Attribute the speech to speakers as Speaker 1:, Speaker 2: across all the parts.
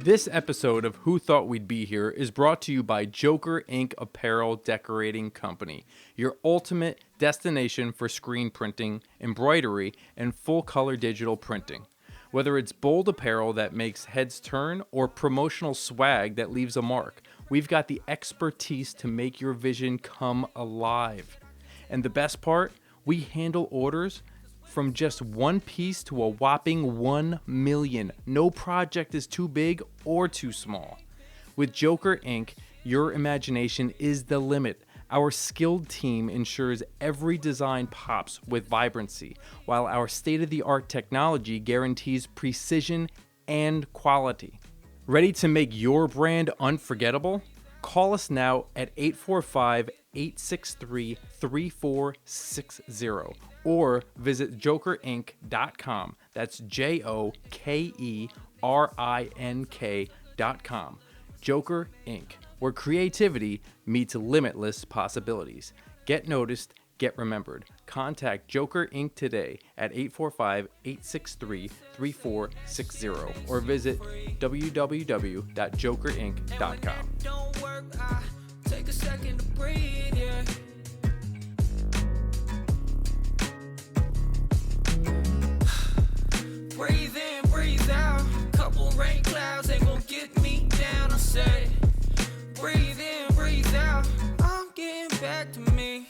Speaker 1: This episode of Who Thought We'd Be Here is brought to you by Joker Ink Apparel Decorating Company, your ultimate destination for screen printing, embroidery, and full-color digital printing. Whether it's bold apparel that makes heads turn or promotional swag that leaves a mark, we've got the expertise to make your vision come alive. And the best part, we handle orders from just one piece to a whopping 1 million. No project is too big or too small. With Joker Ink, your imagination is the limit. Our skilled team ensures every design pops with vibrancy, while our state-of-the-art technology guarantees precision and quality. Ready to make your brand unforgettable? Call us now at 845-863-3460 or visit jokerinc.com. That's JOKERINK.com. Joker Inc., where creativity meets limitless possibilities. Get noticed, get remembered. Contact Joker Inc. today at 845-863-3460 or visit www.jokerinc.com.
Speaker 2: Don't work, I take a second to breathe, yeah. Breathe in, breathe out. Couple rain clouds ain't gonna get me down. I said, breathe in, breathe out. I'm getting back to me.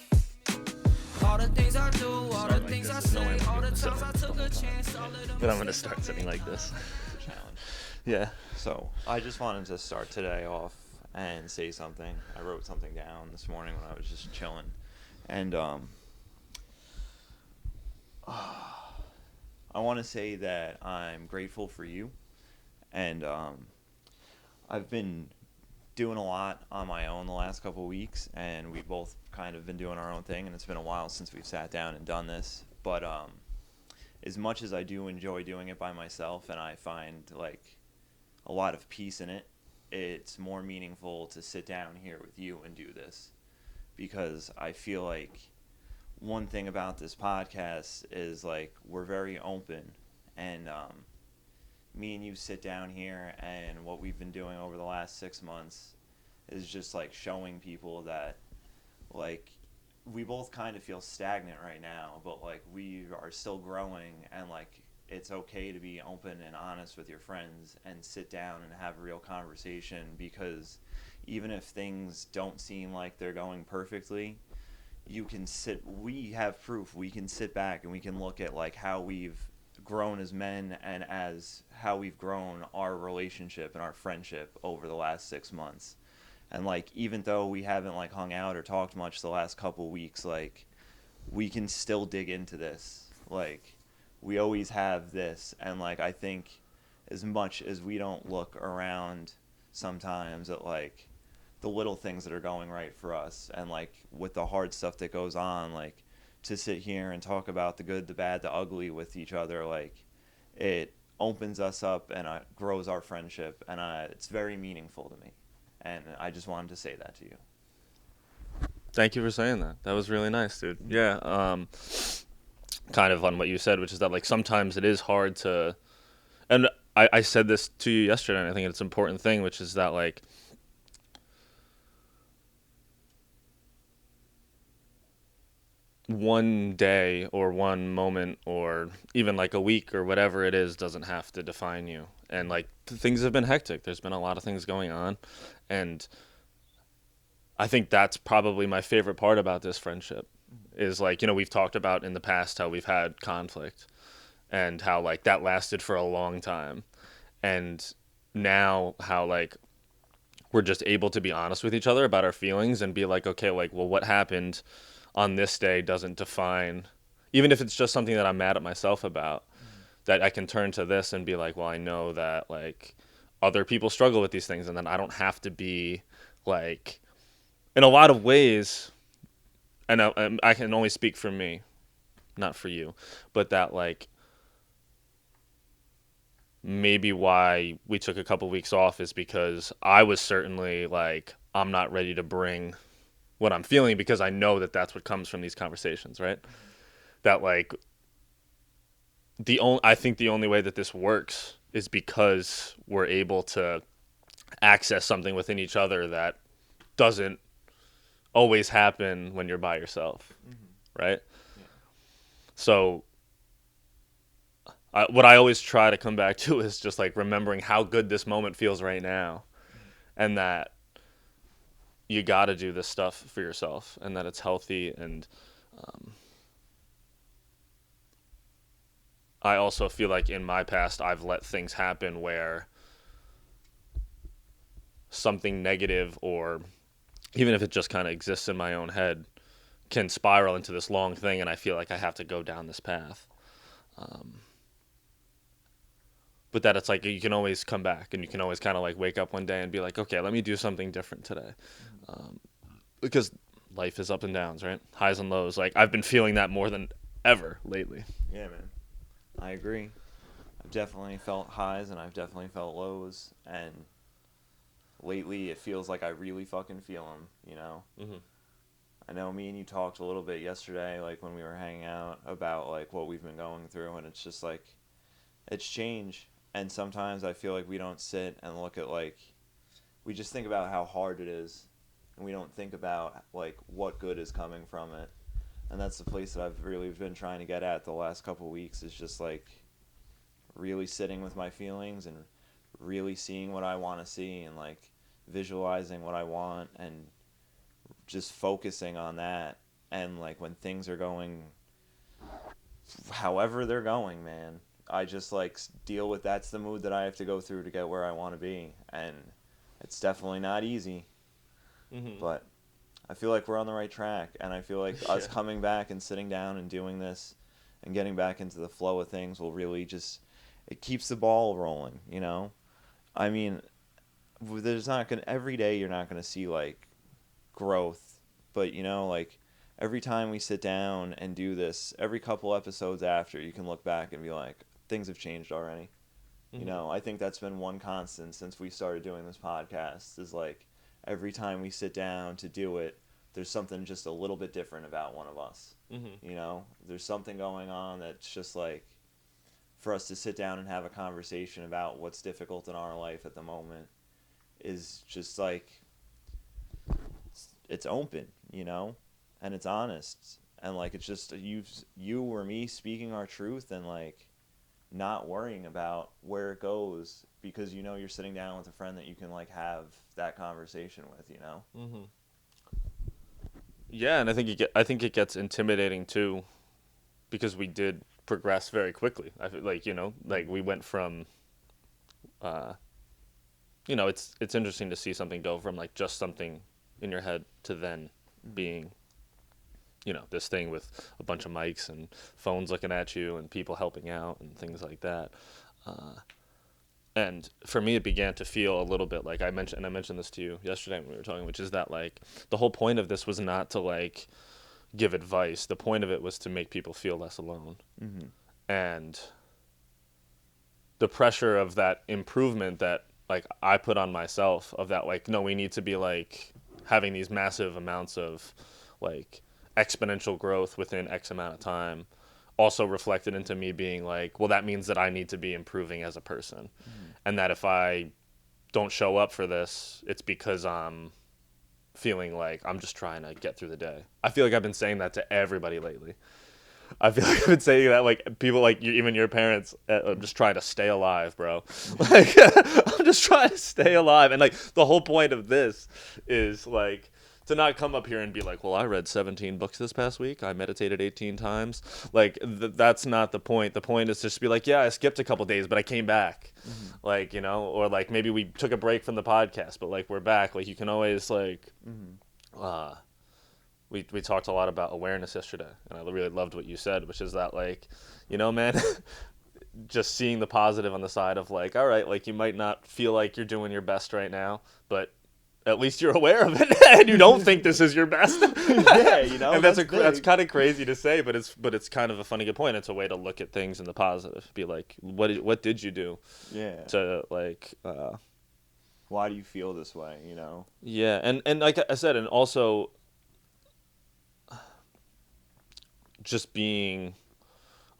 Speaker 2: All the things I do, all the things I say, all the times I took a chance, all of them.
Speaker 3: But I'm gonna start sitting like this.
Speaker 4: It's a challenge.
Speaker 3: Yeah.
Speaker 4: So I just wanted to start today off and say something. I wrote something down this morning when I was just chilling, and I want to say that I'm grateful for you, and I've been doing a lot on my own the last couple of weeks, and we've both kind of been doing our own thing, and it's been a while since we've sat down and done this, but as much as I do enjoy doing it by myself, and I find like a lot of peace in it, it's more meaningful to sit down here with you and do this, because I feel like one thing about this podcast is like we're very open, and me and you sit down here, and what we've been doing over the last 6 months is just like showing people that like we both kind of feel stagnant right now, but like we are still growing, and like it's okay to be open and honest with your friends and sit down and have a real conversation, because even if things don't seem like they're going perfectly, we have proof. We can sit back and we can look at like how we've grown as men, and as how we've grown our relationship and our friendship over the last 6 months. And like even though we haven't like hung out or talked much the last couple weeks, like we can still dig into this. Like we always have this, and like I think as much as we don't look around sometimes at like the little things that are going right for us, and like with the hard stuff that goes on, like to sit here and talk about the good, the bad, the ugly with each other, like it opens us up and grows our friendship, and it's very meaningful to me, and I just wanted to say that to you.
Speaker 3: Thank you for saying that. That was really nice, dude. Yeah. Kind of on what you said, which is that like sometimes it is hard to, and I said this to you yesterday, and I think it's an important thing, which is that like one day or one moment or even like a week or whatever it is doesn't have to define you. And like things have been hectic. There's been a lot of things going on, and I think that's probably my favorite part about this friendship is like, you know, we've talked about in the past how we've had conflict and how like that lasted for a long time, and now how like we're just able to be honest with each other about our feelings and be like, okay, like, well, what happened on this day doesn't define, even if it's just something that I'm mad at myself about, that I can turn to this and be like, well, I know that like other people struggle with these things, and then I don't have to be like, in a lot of ways, and I can only speak for me, not for you, but that like maybe why we took a couple weeks off is because I was certainly like, I'm not ready to bring what I'm feeling, because I know that that's what comes from these conversations, right? That like I think the only way that this works is because we're able to access something within each other that doesn't always happen when you're by yourself, right?
Speaker 4: Yeah.
Speaker 3: So what I always try to come back to is just like remembering how good this moment feels right now, and that you got to do this stuff for yourself, and that it's healthy. And I also feel like in my past I've let things happen where something negative, or even if it just kind of exists in my own head, can spiral into this long thing, and I feel like I have to go down this path. But that it's like you can always come back, and you can always kind of like wake up one day and be like, okay, let me do something different today. Because life is up and downs, right? Highs and lows. Like, I've been feeling that more than ever lately.
Speaker 4: Yeah, man. I agree. I've definitely felt highs and I've definitely felt lows, and lately it feels like I really fucking feel them, you know?
Speaker 3: Mhm.
Speaker 4: I know me and you talked a little bit yesterday, like when we were hanging out, about like what we've been going through, and it's just like, it's change. And sometimes I feel like we don't sit and look at like, we just think about how hard it is, and we don't think about like what good is coming from it. And that's the place that I've really been trying to get at the last couple of weeks, is just like really sitting with my feelings and really seeing what I want to see, and like visualizing what I want, and just focusing on that. And like when things are going however they're going, man, I just like deal with, that's the mood that I have to go through to get where I want to be. And it's definitely not easy, but I feel like we're on the right track, and I feel like us coming back and sitting down and doing this and getting back into the flow of things will really just, it keeps the ball rolling, you know? I mean, there's not going to, every day you're not going to see like growth, but you know, like every time we sit down and do this, every couple episodes after, you can look back and be like, things have changed already. You know, I think that's been one constant since we started doing this podcast, is like every time we sit down to do it, there's something just a little bit different about one of us. You know, there's something going on that's just like, for us to sit down and have a conversation about what's difficult in our life at the moment is just like, it's open, you know, and it's honest, and like it's just you or me speaking our truth, and like not worrying about where it goes, because you know you're sitting down with a friend that you can like have that conversation with, you know.
Speaker 3: Yeah, and I think it gets intimidating too, because we did progress very quickly. I feel like, you know, like we went from, you know, it's interesting to see something go from like just something in your head to then being, you know, this thing with a bunch of mics and phones looking at you and people helping out and things like that. And for me, it began to feel a little bit like I mentioned this to you yesterday when we were talking, which is that like the whole point of this was not to like give advice. The point of it was to make people feel less alone. And the pressure of that improvement that like I put on myself, of that like, no, we need to be like having these massive amounts of like exponential growth within X amount of time, also reflected into me being like, well, that means that I need to be improving as a person. And that if I don't show up for this, it's because I'm feeling like I'm just trying to get through the day. I feel like I've been saying that to everybody lately. I feel like I've been saying that, like, people like you, even your parents, I'm just trying to stay alive, bro. Like, I'm just trying to stay alive. And, like, the whole point of this is, like, to not come up here and be like, well, I read 17 books this past week. I meditated 18 times. Like, that's not the point. The point is just to be like, yeah, I skipped a couple days, but I came back. Like, you know, or, like, maybe we took a break from the podcast, but, like, we're back. Like, you can always, like, we talked a lot about awareness yesterday, and I really loved what you said, which is that, like, you know, man, just seeing the positive on the side of, like, all right, like, you might not feel like you're doing your best right now, but at least you're aware of it, and you don't think this is your best.
Speaker 4: Yeah, you know,
Speaker 3: and
Speaker 4: that's
Speaker 3: that's kind of crazy to say, but it's kind of a funny good point. It's a way to look at things in the positive. Be like, what did you do?
Speaker 4: Yeah.
Speaker 3: To like,
Speaker 4: why do you feel this way? You know.
Speaker 3: Yeah, and like I said, and also just being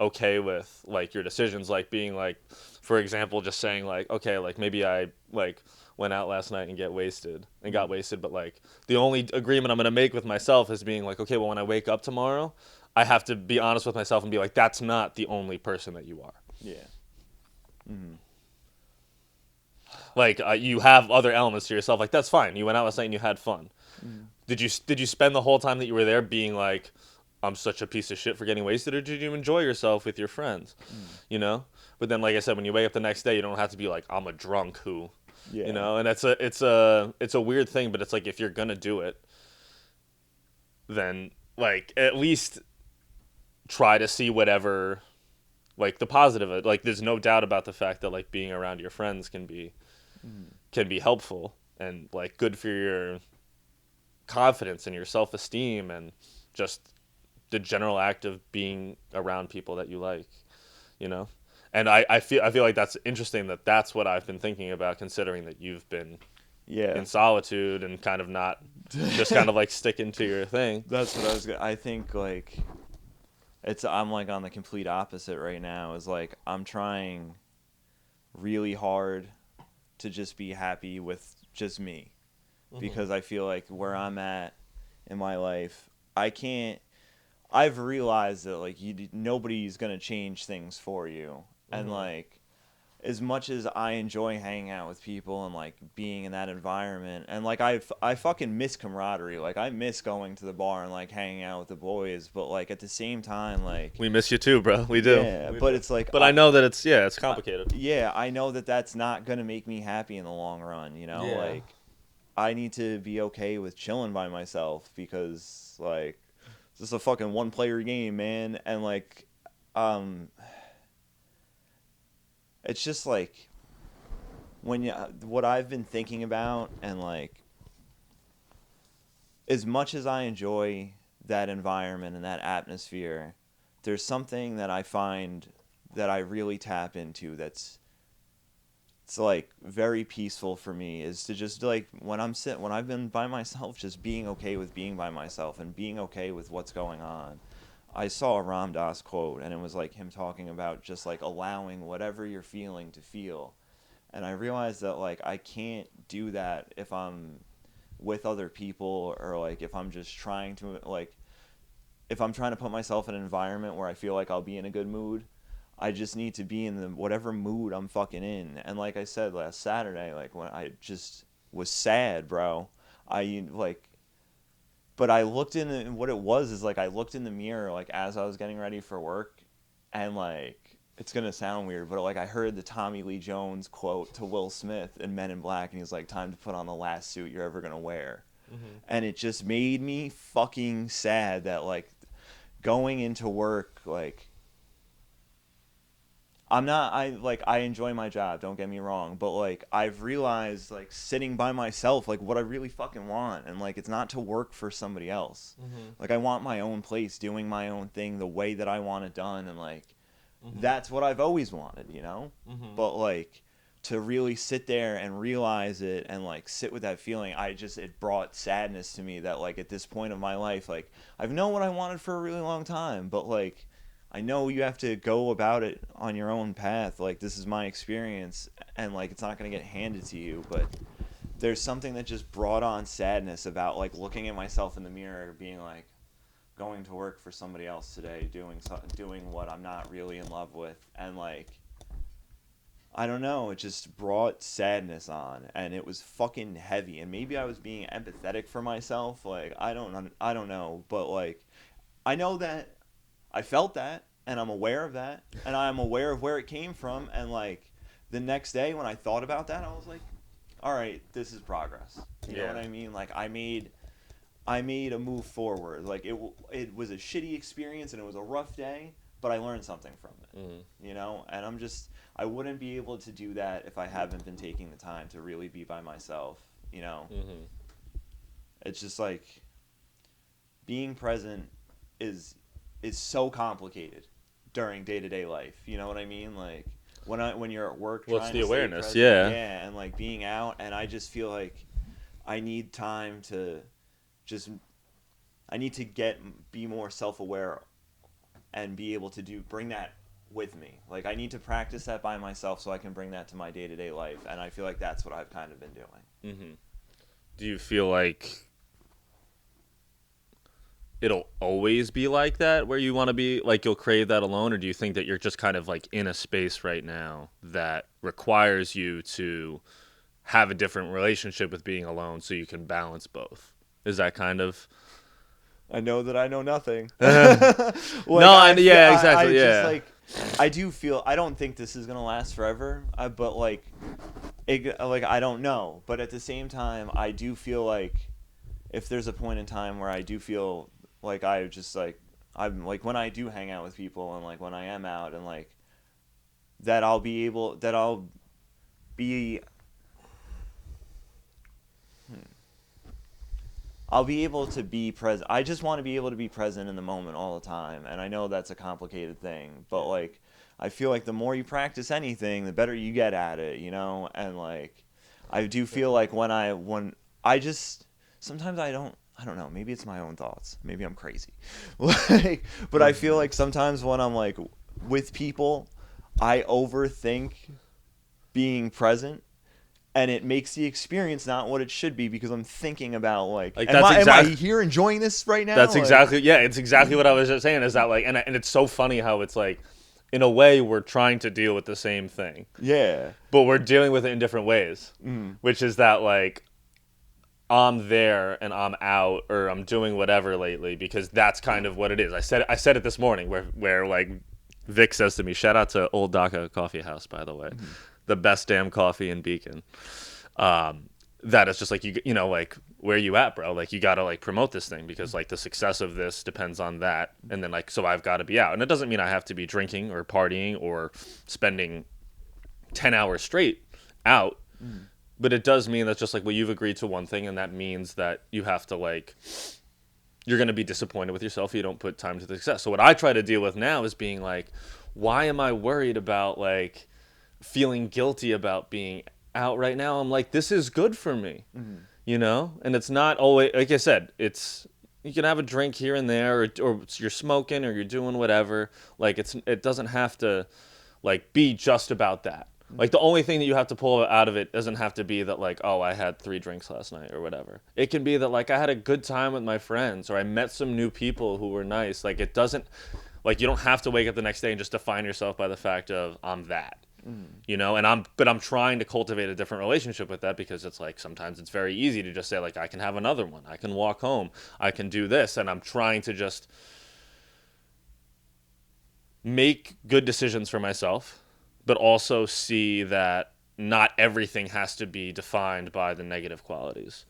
Speaker 3: okay with like your decisions, like being like, for example, just saying like, okay, like maybe I like went out last night and got wasted, but like the only agreement I'm gonna make with myself is being like, okay, well when I wake up tomorrow, I have to be honest with myself and be like, that's not the only person that you are.
Speaker 4: Yeah. Mm-hmm.
Speaker 3: Like you have other elements to yourself. Like that's fine. You went out last night and you had fun.
Speaker 4: Mm-hmm.
Speaker 3: Did you spend the whole time that you were there being like, I'm such a piece of shit for getting wasted, or did you enjoy yourself with your friends? You know. But then, like I said, when you wake up the next day, you don't have to be like, I'm a drunk who,
Speaker 4: Yeah.
Speaker 3: you know. And it's a weird thing, but it's like if you're gonna do it, then like at least try to see whatever, like the positive of it. Like there's no doubt about the fact that like being around your friends can be helpful and like good for your confidence and your self-esteem and just the general act of being around people that you like, you know. And I feel like that's interesting that that's what I've been thinking about, considering that you've been
Speaker 4: Yeah.
Speaker 3: in solitude and kind of not just kind of like sticking to your thing.
Speaker 4: That's what I was gonna, I think like I'm like on the complete opposite right now. Is like I'm trying really hard to just be happy with just me. Because I feel like where I'm at in my life, I've realized that like nobody's going to change things for you. And like as much as I enjoy hanging out with people and like being in that environment, and like I fucking miss camaraderie. Like I miss going to the bar and like hanging out with the boys, but like at the same time, like
Speaker 3: We miss you too, bro. We do.
Speaker 4: yeah,
Speaker 3: We
Speaker 4: but
Speaker 3: do.
Speaker 4: it's like
Speaker 3: But I know that it's complicated.
Speaker 4: yeah, I know that that's not gonna make me happy in the long run. You know,
Speaker 1: Yeah.
Speaker 4: like I need to be okay with chilling by myself because like this is a fucking one player game, man, and like it's just like when what I've been thinking about, and like as much as I enjoy that environment and that atmosphere, there's something that I find that I really tap into it's like very peaceful for me, is to just like when I've been by myself, just being okay with being by myself and being okay with what's going on. I saw a Ram Dass quote, and it was like him talking about just like allowing whatever you're feeling to feel. And I realized that like I can't do that if I'm with other people, or like if I'm just trying to like if I'm trying to put myself in an environment where I feel like I'll be in a good mood. I just need to be in the whatever mood I'm fucking in. And like I said last Saturday, like when I just was sad, bro, I like, but I looked in, and what it was is like I looked in the mirror like as I was getting ready for work, and like it's gonna sound weird, but like I heard the Tommy Lee Jones quote to Will Smith in Men in Black, and he's like, "Time to put on the last suit you're ever gonna wear," and it just made me fucking sad that like going into work like. I enjoy my job, don't get me wrong, but like I've realized like sitting by myself, like what I really fucking want, and like it's not to work for somebody else. Like I want my own place, doing my own thing the way that I want it done, and like that's what I've always wanted, you know? But like to really sit there and realize it and like sit with that feeling, it brought sadness to me that like at this point of my life, like I've known what I wanted for a really long time, but like I know you have to go about it on your own path. Like, this is my experience, and, like, it's not going to get handed to you. But there's something that just brought on sadness about, like, looking at myself in the mirror, being like, going to work for somebody else today, doing what I'm not really in love with. And, like, I don't know. It just brought sadness on, and it was fucking heavy. And maybe I was being empathetic for myself. Like, I don't know. But, like, I know that I felt that, and I'm aware of that, and I'm aware of where it came from, and like the next day when I thought about that, I was like, all right, this is progress. You know what I mean? Like I made a move forward. Like it was a shitty experience and it was a rough day, but I learned something from it. You know, and I wouldn't be able to do that if I haven't been taking the time to really be by myself, you know. It's just like being present is so complicated during day-to-day life. You know what I mean? Like when you're at work,
Speaker 3: Well, it's
Speaker 4: trying
Speaker 3: the
Speaker 4: to stay
Speaker 3: awareness,
Speaker 4: present,
Speaker 3: yeah,
Speaker 4: and like being out, and I just feel like I need time to be more self-aware and be able to bring that with me. Like, I need to practice that by myself so I can bring that to my day-to-day life, and I feel like that's what I've kind of been doing.
Speaker 3: Mm-hmm. Do you feel like it'll always be like that, where you want to be, like, you'll crave that alone, or do you think that you're just kind of, like, in a space right now that requires you to have a different relationship with being alone so you can balance both? Is that kind of...
Speaker 4: I know that I know nothing.
Speaker 3: Exactly, yeah.
Speaker 4: Just, like, I do feel, I don't think this is going to last forever, but, like, I don't know. But at the same time, I do feel like if there's a point in time where I do feel like I'm like, when I do hang out with people and, like, when I am out and, like, I'll be able to be present. I just want to be able to be present in the moment all the time. And I know that's a complicated thing, but, like, I feel like the more you practice anything, the better you get at it, you know? And, like, I do feel like sometimes I don't know, maybe it's my own thoughts. Maybe I'm crazy. Like, but I feel like sometimes when I'm, like, with people, I overthink being present. And it makes the experience not what it should be because I'm thinking about, like am I here enjoying this right now?
Speaker 3: That's
Speaker 4: like,
Speaker 3: exactly, yeah, it's exactly what I was just saying, is that, like, and it's so funny how it's like, in a way, we're trying to deal with the same thing.
Speaker 4: Yeah.
Speaker 3: But we're dealing with it in different ways, which is that, like, I'm there and I'm out, or I'm doing whatever lately, because that's kind of what it is. I said it this morning where like, Vic says to me, shout out to Old Daca Coffee House, by the way. The best damn coffee in Beacon. That is just like, you know, like, where you at, bro? Like, you gotta, like, promote this thing because, like, the success of this depends on that. And then, like, so I've got to be out. And it doesn't mean I have to be drinking or partying or spending 10 hours straight out. But it does mean that just, like, well, you've agreed to one thing, and that means that you have to, like, you're going to be disappointed with yourself if you don't put time to the success. So what I try to deal with now is being like, why am I worried about, like, feeling guilty about being out right now? I'm like, this is good for me, you know? And it's not always, like I said, you can have a drink here and there, or you're smoking, or you're doing whatever. Like, it doesn't have to, like, be just about that. Like, the only thing that you have to pull out of it doesn't have to be that, like, oh, I had 3 drinks last night or whatever. It can be that, like, I had a good time with my friends, or I met some new people who were nice. Like, it doesn't, like, you don't have to wake up the next day and just define yourself by the fact of, I'm that. You know, and I'm trying to cultivate a different relationship with that, because it's like, sometimes it's very easy to just say, like, I can have another one, I can walk home, I can do this, and I'm trying to just make good decisions for myself, but also see that not everything has to be defined by the negative qualities.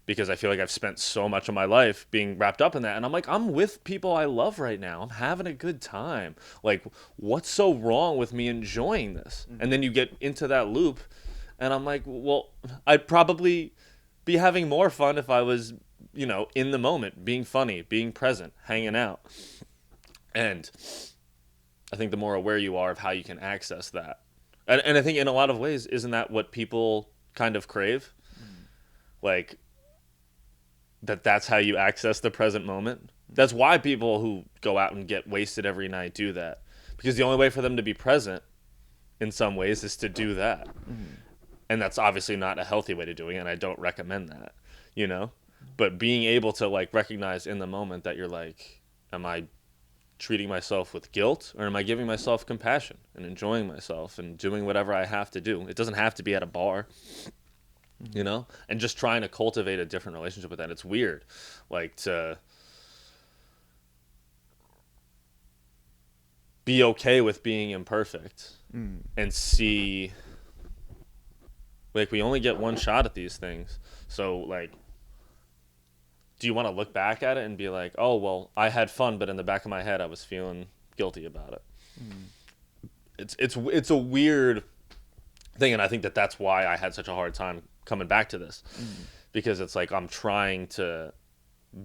Speaker 3: Because I feel like I've spent so much of my life being wrapped up in that. And I'm like, I'm with people I love right now. I'm having a good time. Like, what's so wrong with me enjoying this? And then you get into that loop, and I'm like, well, I'd probably be having more fun if I was, you know, in the moment, being funny, being present, hanging out. And I think the more aware you are of how you can access that. And I think in a lot of ways, isn't that what people kind of crave? Like, that's how you access the present moment. That's why people who go out and get wasted every night do that. Because the only way for them to be present in some ways is to do that. And that's obviously not a healthy way to do it, and I don't recommend that, you know? But being able to, like, recognize in the moment that you're like, am I treating myself with guilt, or am I giving myself compassion and enjoying myself and doing whatever I have to do? It doesn't have to be at a bar. You know, and just trying to cultivate a different relationship with that. It's weird, like, to be okay with being imperfect and see, like, we only get one shot at these things. So, like, do you want to look back at it and be like, oh, well, I had fun, but in the back of my head, I was feeling guilty about it. It's a weird thing, and I think that's why I had such a hard time coming back to this, because it's like, I'm trying to,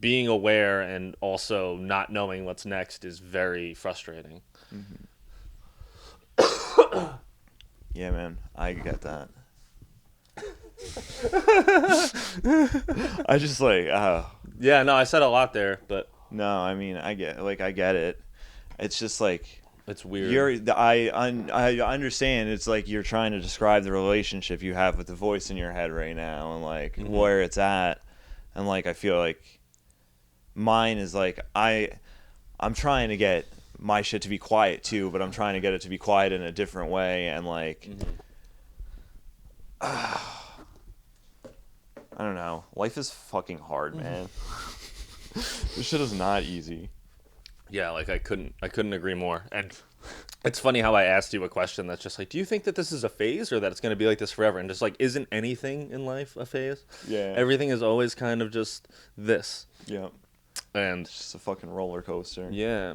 Speaker 3: being aware and also not knowing what's next is very frustrating.
Speaker 4: Yeah, man, I get that. I just, like,
Speaker 3: yeah, no, I said a lot there, but
Speaker 4: no, I mean, I get it. it's just like
Speaker 3: It's weird.
Speaker 4: I understand it's like you're trying to describe the relationship you have with the voice in your head right now and like where it's at, and like I feel like mine is like I'm trying to get my shit to be quiet too, but I'm trying to get it to be quiet in a different way, and like I don't know. Life is fucking hard, man. This shit is not easy.
Speaker 3: Yeah, like I couldn't agree more. And it's funny how I asked you a question that's just like, do you think that this is a phase or that it's going to be like this forever? And just like, isn't anything in life a phase?
Speaker 4: Yeah.
Speaker 3: Everything is always kind of just this.
Speaker 4: Yeah.
Speaker 3: And
Speaker 4: It's just a fucking roller coaster.
Speaker 3: yeah.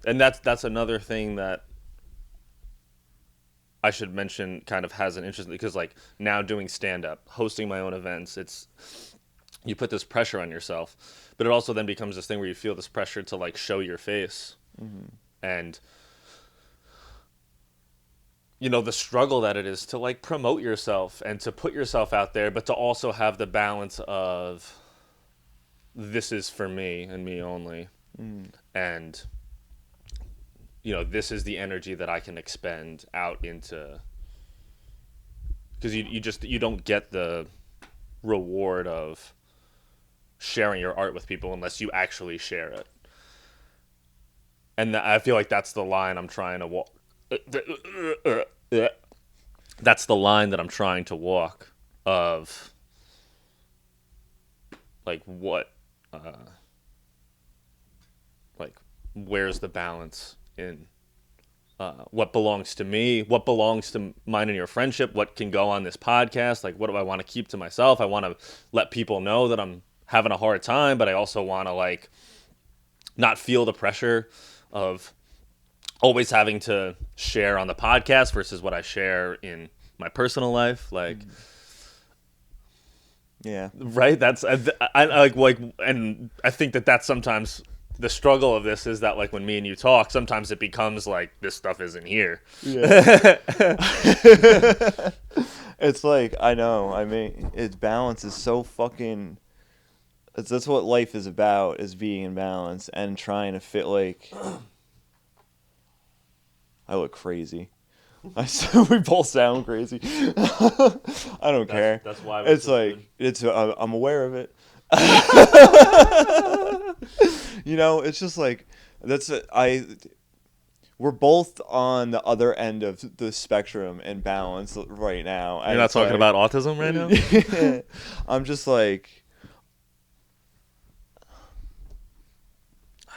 Speaker 3: And that's another thing that I should mention kind of has an interest, because like now doing stand up, hosting my own events, it's you put this pressure on yourself, but it also then becomes this thing where you feel this pressure to like show your face. And you know, the struggle that it is to like promote yourself and to put yourself out there, but to also have the balance of this is for me and me only. And you know, this is the energy that I can expend out into, because you don't get the reward of sharing your art with people unless you actually share it. And I feel like that's the line I'm trying to walk. That's the line that I'm trying to walk of like what like where's the balance in what belongs to me, what belongs to mine and your friendship, what can go on this podcast, like what do I want to keep to myself? I want to let people know that I'm having a hard time, but I also want to like not feel the pressure of always having to share on the podcast versus what I share in my personal life. Like,
Speaker 4: Yeah.
Speaker 3: right? That's I like, and I think that that's sometimes the struggle of this, is that like when me and you talk, sometimes it becomes like this stuff isn't here.
Speaker 4: Yeah. It's like, I know. I mean, its balance is so fucking. That's what life is about, is being in balance and trying to fit. Like, I look crazy. We both sound crazy. I don't care.
Speaker 3: That's why
Speaker 4: It's like I'm aware of it. You know, it's just like we're both on the other end of the spectrum in balance right now.
Speaker 3: You're not talking about autism right now?
Speaker 4: I'm just like,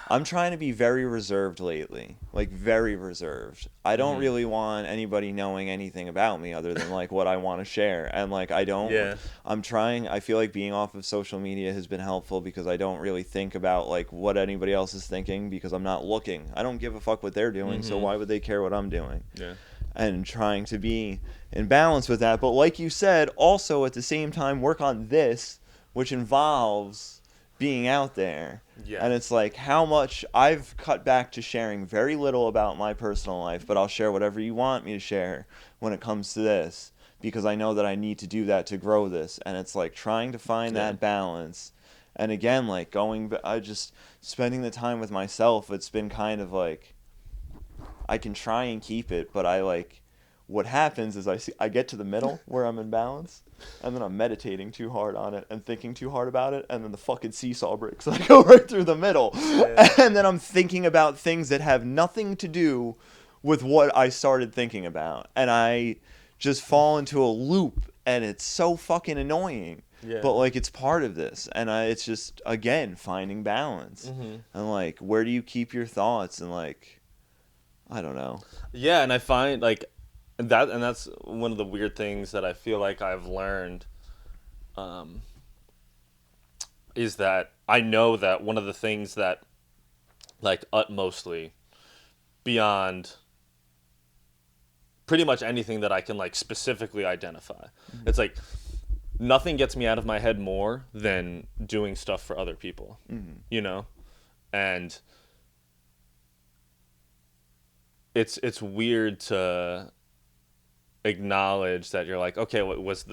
Speaker 4: I'm trying to be very reserved lately, like very reserved. I don't really want anybody knowing anything about me other than like what I want to share. And like I feel like being off of social media has been helpful because I don't really think about like what anybody else is thinking, because I'm not looking. I don't give a fuck what they're doing, so why would they care what I'm doing?
Speaker 3: Yeah.
Speaker 4: And trying to be in balance with that. But like you said, also at the same time work on this, which involves being out there.
Speaker 3: Yeah.
Speaker 4: And it's like how much I've cut back to sharing very little about my personal life, but I'll share whatever you want me to share when it comes to this, because I know that I need to do that to grow this. And it's like trying to find that balance. And again, like I just spending the time with myself, it's been kind of like I can try and keep it, but what happens is I get to the middle where I'm in balance, and then I'm meditating too hard on it and thinking too hard about it, and then the fucking seesaw breaks. I go right through the middle. Yeah. And then I'm thinking about things that have nothing to do with what I started thinking about. And I just fall into a loop, and it's so fucking annoying. Yeah. But like it's part of this, and it's just, again, finding balance. And like, where do you keep your thoughts? And like, I don't know.
Speaker 3: Yeah, and I find like that's one of the weird things that I feel like I've learned, is that I know that one of the things that, like, utmostly beyond pretty much anything that I can like specifically identify, it's like nothing gets me out of my head more than doing stuff for other people, you know, and it's weird to acknowledge that you're like, okay, what was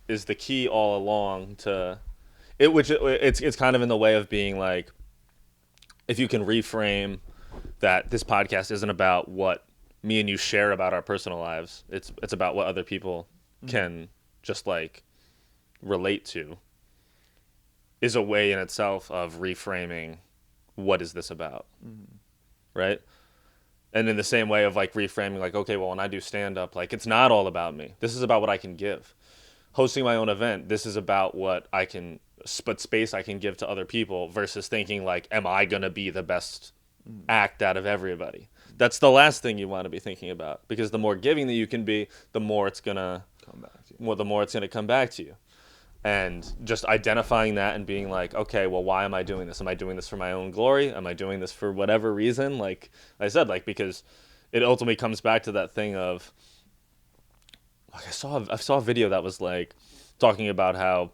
Speaker 3: is the key all along to it, which it's kind of in the way of being like, if you can reframe that this podcast isn't about what me and you share about our personal lives. It's about what other people can just like relate to, is a way in itself of reframing what is this about, right? And in the same way of like reframing, like, okay, well, when I do stand up, like, it's not all about me. This is about what I can give. Hosting my own event, this is about what I can, space I can give to other people, versus thinking like, am I going to be the best act out of everybody? That's the last thing you want to be thinking about, because the more giving that you can be, the more it's going to
Speaker 4: Come back to you.
Speaker 3: well, the more it's going to come back to you. And just identifying that and being like, okay, well, why am I doing this? Am I doing this for my own glory? Am I doing this for whatever reason? Like I said, like, because it ultimately comes back to that thing of, like, I saw a video that was like talking about how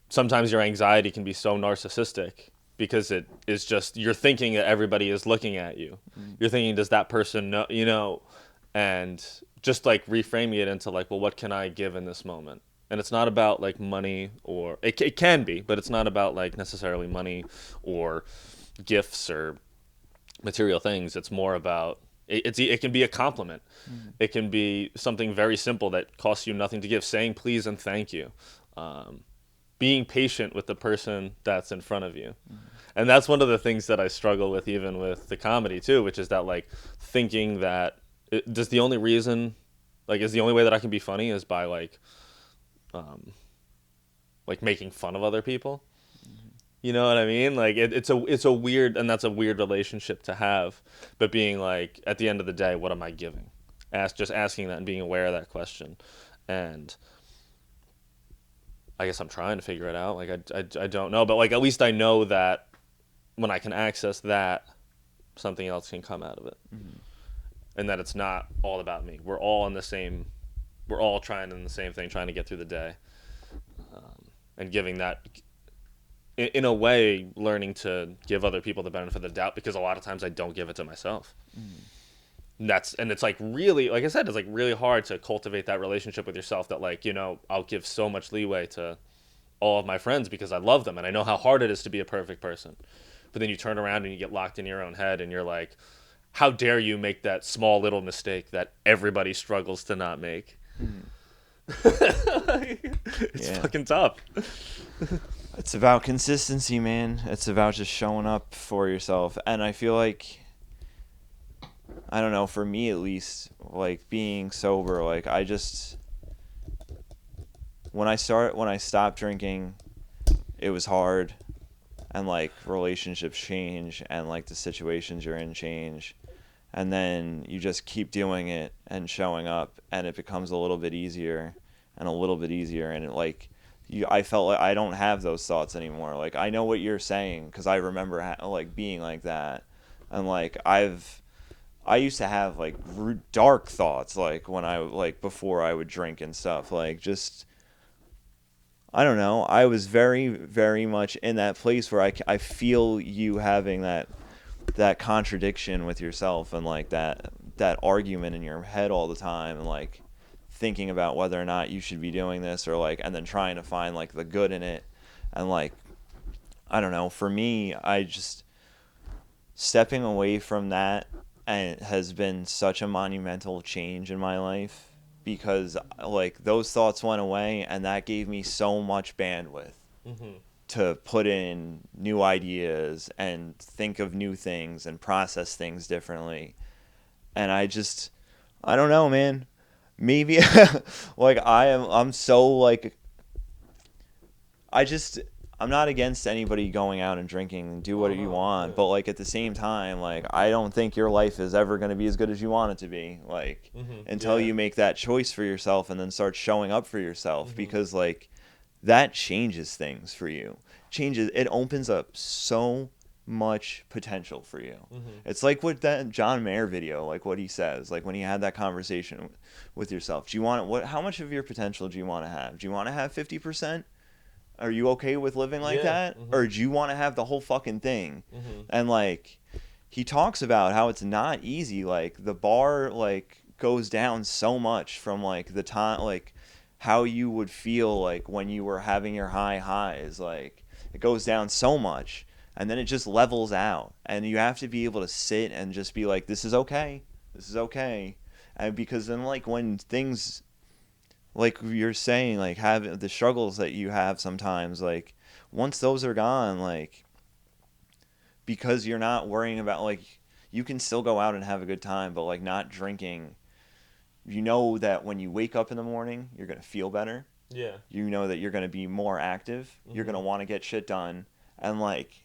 Speaker 3: sometimes your anxiety can be so narcissistic, because it is just, you're thinking that everybody is looking at you. You're thinking, does that person know, and just like reframing it into like, well, what can I give in this moment? And it's not about like money, or it can be, but it's not about like necessarily money or gifts or material things. It's more about, it can be a compliment. It can be something very simple that costs you nothing to give, saying please and thank you. Being patient with the person that's in front of you. And that's one of the things that I struggle with, even with the comedy too, which is that like thinking that is the only way that I can be funny is by like making fun of other people. You know what I mean? Like it's a weird, and that's a weird relationship to have, but being like, at the end of the day, what am I giving? Just asking that and being aware of that question. And I guess I'm trying to figure it out. Like I don't know, but like at least I know that when I can access that, something else can come out of it. And that it's not all about me. We're all trying in the same thing, trying to get through the day. And giving that, in a way, learning to give other people the benefit of the doubt, because a lot of times I don't give it to myself. And it's like really, like I said, it's like really hard to cultivate that relationship with yourself that like, I'll give so much leeway to all of my friends because I love them and I know how hard it is to be a perfect person. But then you turn around and you get locked in your own head and you're like, how dare you make that small little mistake that everybody struggles to not make? It's fucking tough.
Speaker 4: It's about consistency, man. It's about just showing up for yourself. And I feel like, I don't know, for me at least, like being sober, like when I stopped drinking, it was hard, and like relationships change and like the situations you're in change. And then you just keep doing it and showing up, and it becomes a little bit easier and a little bit easier. And I felt like I don't have those thoughts anymore. Like I know what you're saying because I remember like being like that, and like I used to have like dark thoughts like before I would drink and stuff. Like just, I don't know. I was very, very much in that place where I feel you having that contradiction with yourself, and like that argument in your head all the time, and like thinking about whether or not you should be doing this, or like, and then trying to find like the good in it. And like, I don't know, for me, I just stepping away from that, and it has been such a monumental change in my life, because like those thoughts went away and that gave me so much bandwidth to put in new ideas and think of new things and process things differently. And I don't know, man. Maybe like I'm so like, I'm not against anybody going out and drinking and do whatever you want, but like at the same time, like I don't think your life is ever going to be as good as you want it to be, like until you make that choice for yourself and then start showing up for yourself, because like that changes things for you. It opens up so much potential for you. It's like with that John Mayer video, like what he says, like when he had that conversation with yourself. How much of your potential do you want to have? Do you want to have 50%? Are you okay with living like that? Or do you want to have the whole fucking thing? And like he talks about how it's not easy. Like the bar like goes down so much from like the time, like how you would feel like when you were having your highs. Like it goes down so much. and then it just levels out, and you have to be able to sit and just be like, this is okay, and because then like when things, like you're saying, like having the struggles that you have sometimes, like once those are gone, like because you're not worrying about, like, you can still go out and have a good time, but like not drinking, you know that when you wake up in the morning you're going to feel better.
Speaker 3: Yeah.
Speaker 4: You know that you're going to be more active. You're going to want to get shit done, and like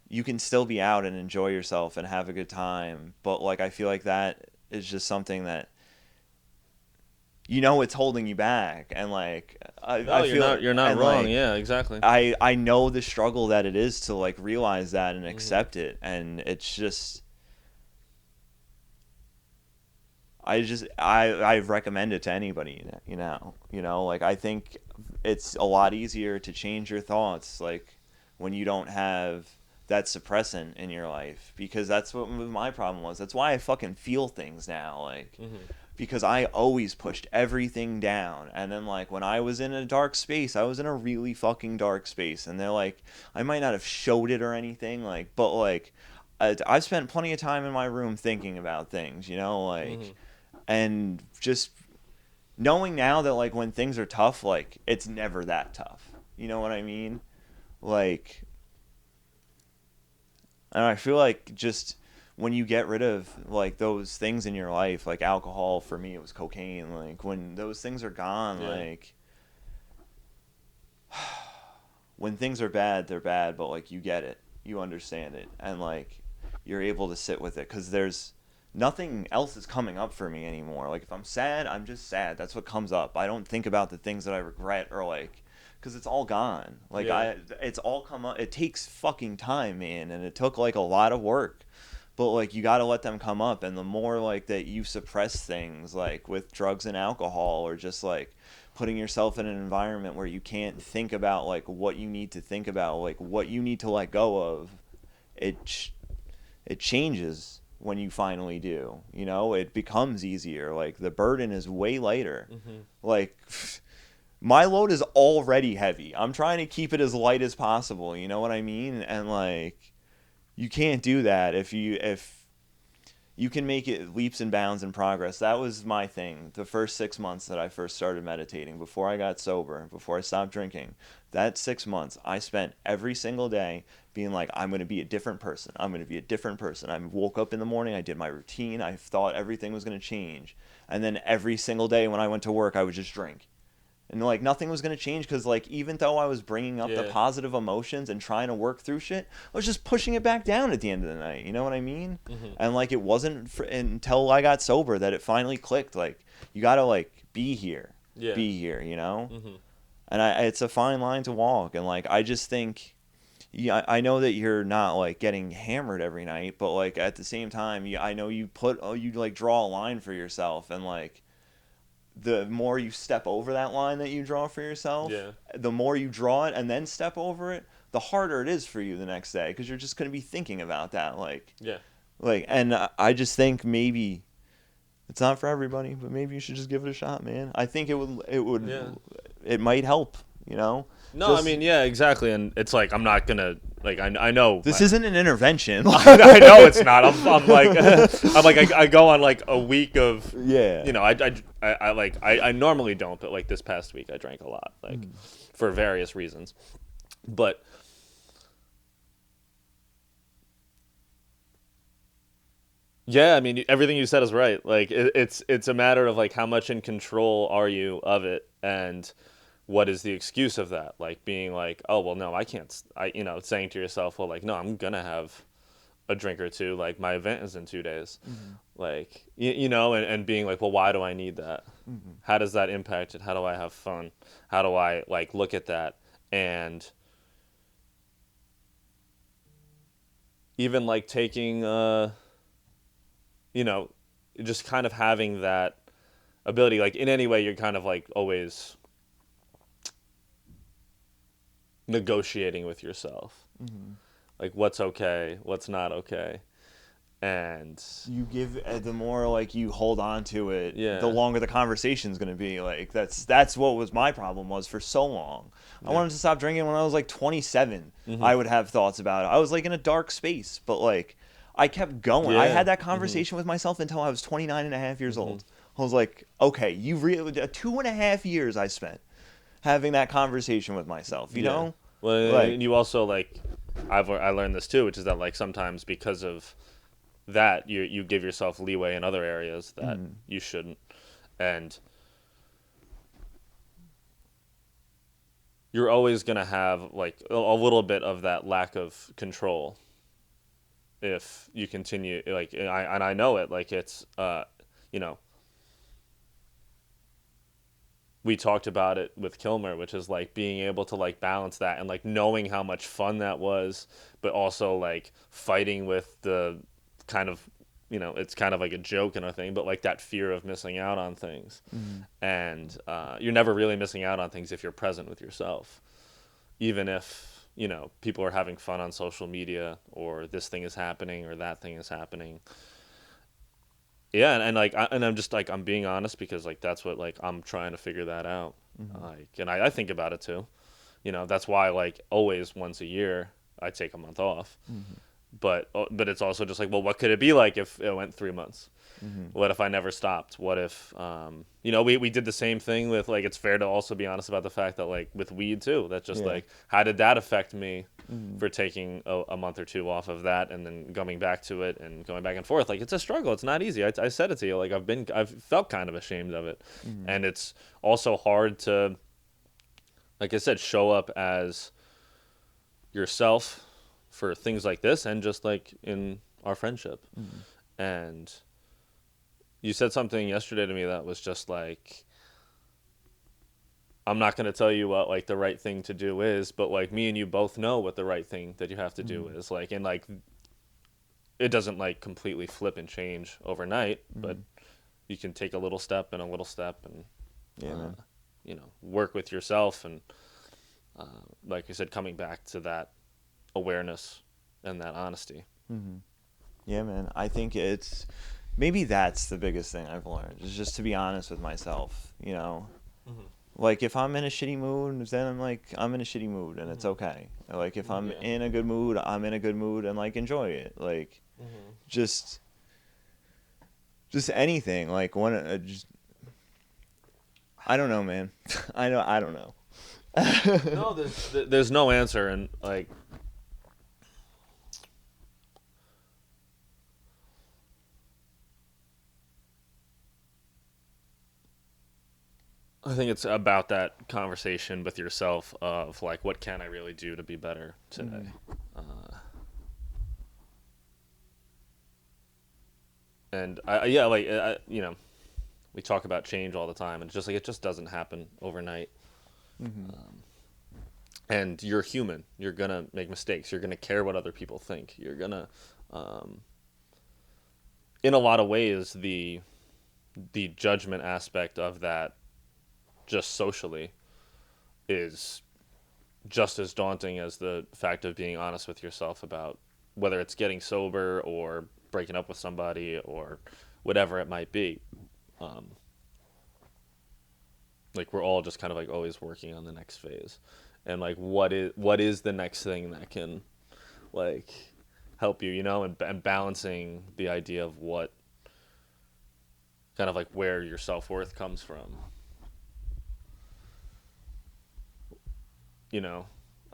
Speaker 4: you can still be out and enjoy yourself and have a good time, but like I feel like that is just something that it's holding you back, and like I feel
Speaker 3: you're not
Speaker 4: and,
Speaker 3: wrong.
Speaker 4: like,
Speaker 3: Yeah, exactly.
Speaker 4: I know the struggle that it is to like realize that and accept it, and it's just I recommend it to anybody, like I think it's a lot easier to change your thoughts like when you don't have that suppressant in your life, because that's what my problem was. That's why I fucking feel things now, like because I always pushed everything down, and then like when I was in a dark space, I was in a really fucking dark space, and they're like, I might not have showed it or anything, like, but like I've spent plenty of time in my room thinking about things, like and just knowing now that like when things are tough, like it's never that tough, you know what I mean, like, and I feel like just when you get rid of like those things in your life, like alcohol, for me it was cocaine, like when those things are gone, like when things are bad, they're bad, but like you get it, you understand it, and like you're able to sit with it, because there's nothing else is coming up for me anymore. Like if I'm sad, I'm just sad. That's what comes up. I don't think about the things that I regret, or like, because it's all gone. Like it's all come up. It takes fucking time, man, and it took like a lot of work. But like you got to let them come up, and the more like that you suppress things, like with drugs and alcohol, or just like putting yourself in an environment where you can't think about like what you need to think about, like what you need to let go of, it changes when you finally do. It becomes easier. Like the burden is way lighter. Like my load is already heavy. I'm trying to keep it as light as possible, you know what I mean? And like you can't do that if you can make it leaps and bounds in progress. That was my thing. The first 6 months that I first started meditating, before I got sober, before I stopped drinking, that 6 months I spent every single day being like, I'm going to be a different person. I'm going to be a different person. I woke up in the morning, I did my routine, I thought everything was going to change. And then every single day when I went to work, I would just drink. And like nothing was going to change, because like even though I was bringing up the positive emotions and trying to work through shit, I was just pushing it back down at the end of the night. You know what I mean? And like it wasn't until I got sober that it finally clicked. Like you got to like be here, And it's a fine line to walk. And like I just think, I know that you're not like getting hammered every night, but like at the same time, I know you like draw a line for yourself, and like the more you step over that line that you draw for yourself, the more you draw it and then step over it, the harder it is for you the next day, because you're just going to be thinking about that. And I just think maybe it's not for everybody, but maybe you should just give it a shot, man. I think it might help,
Speaker 3: No, I mean, yeah, exactly. And it's like, I'm not going to, like, I know.
Speaker 4: This isn't an intervention.
Speaker 3: I know it's not. I'm like, I go on like a week of, I normally don't, but like this past week I drank a lot, like for various reasons. But yeah, I mean, everything you said is right. Like it's a matter of like how much in control are you of it, and what is the excuse of that? Like being like, oh, well, no, I can't, saying to yourself, well, like, no, I'm going to have a drink or two. Like my event is in 2 days. Like, and being like, well, why do I need that? How does that impact it? How do I have fun? How do I like look at that? And even like taking, just kind of having that ability, like in any way, you're kind of like always negotiating with yourself, like what's okay, what's not okay, And
Speaker 4: you give the more like you hold on to it,
Speaker 3: Yeah.
Speaker 4: the longer the conversation's gonna be. Like that's what was my problem was for so long. I wanted to stop drinking when I was like 27. I would have thoughts about it. I was like in a dark space, but like I kept going. I
Speaker 3: Yeah.
Speaker 4: had that conversation with myself until I was 29 and a half years old. I was like, okay, you really 2.5 years I spent having that conversation with myself. You know,
Speaker 3: Well,
Speaker 4: like
Speaker 3: and you also like, I learned this too, which is that like sometimes because of that you give yourself leeway in other areas that you shouldn't, and you're always gonna have like a little bit of that lack of control if you continue like, and I know it, like it's you know, we talked about it with Kilmer, which is like being able to like balance that and like knowing how much fun that was, but also like fighting with the kind of, you know, it's kind of like a joke and a thing, but like that fear of missing out on things. And you're never really missing out on things if you're present with yourself, even if, you know, people are having fun on social media or this thing is happening or that thing is happening. Yeah, and like, I'm just like, I'm being honest because like that's what like I'm trying to figure that out. Like, and I think about it too. You know, that's why like always once a year I take a month off. But it's also just like, well, what could it be like if it went 3 months? What if I never stopped? What if, you know, we did the same thing with like, it's fair to also be honest about the fact that like with weed too, that's just like, how did that affect me for taking a month or two off of that and then coming back to it and going back and forth? Like, it's a struggle. It's not easy. I said it to you. Like, I've felt kind of ashamed of it. And it's also hard to, like I said, show up as yourself for things like this and just like in our friendship. And you said something yesterday to me that was just like, I'm not going to tell you what like the right thing to do is, but like me and you both know what the right thing that you have to do is, like, and like it doesn't like completely flip and change overnight, but you can take a little step and a little step and you know, work with yourself and like I said, coming back to that awareness and that honesty.
Speaker 4: Yeah, man. I think it's maybe that's the biggest thing I've learned is just to be honest with myself. You know, like if I'm in a shitty mood, then I'm like I'm in a shitty mood and it's okay. Like if I'm in a good mood, I'm in a good mood and like enjoy it. Like just anything. Like when just I don't know, man. I don't know.
Speaker 3: No, there's no answer, and like I think it's about that conversation with yourself of like, what can I really do to be better today? And you know, we talk about change all the time, and it's just like it just doesn't happen overnight. And you're human. You're gonna make mistakes. You're gonna care what other people think. You're gonna, in a lot of ways, the judgment aspect of that, just socially, is just as daunting as the fact of being honest with yourself about whether it's getting sober or breaking up with somebody or whatever it might be. Like we're all just kind of like always working on the next phase, and like what is the next thing that can like help you, you know, and balancing the idea of what kind of like where your self-worth comes from. You know,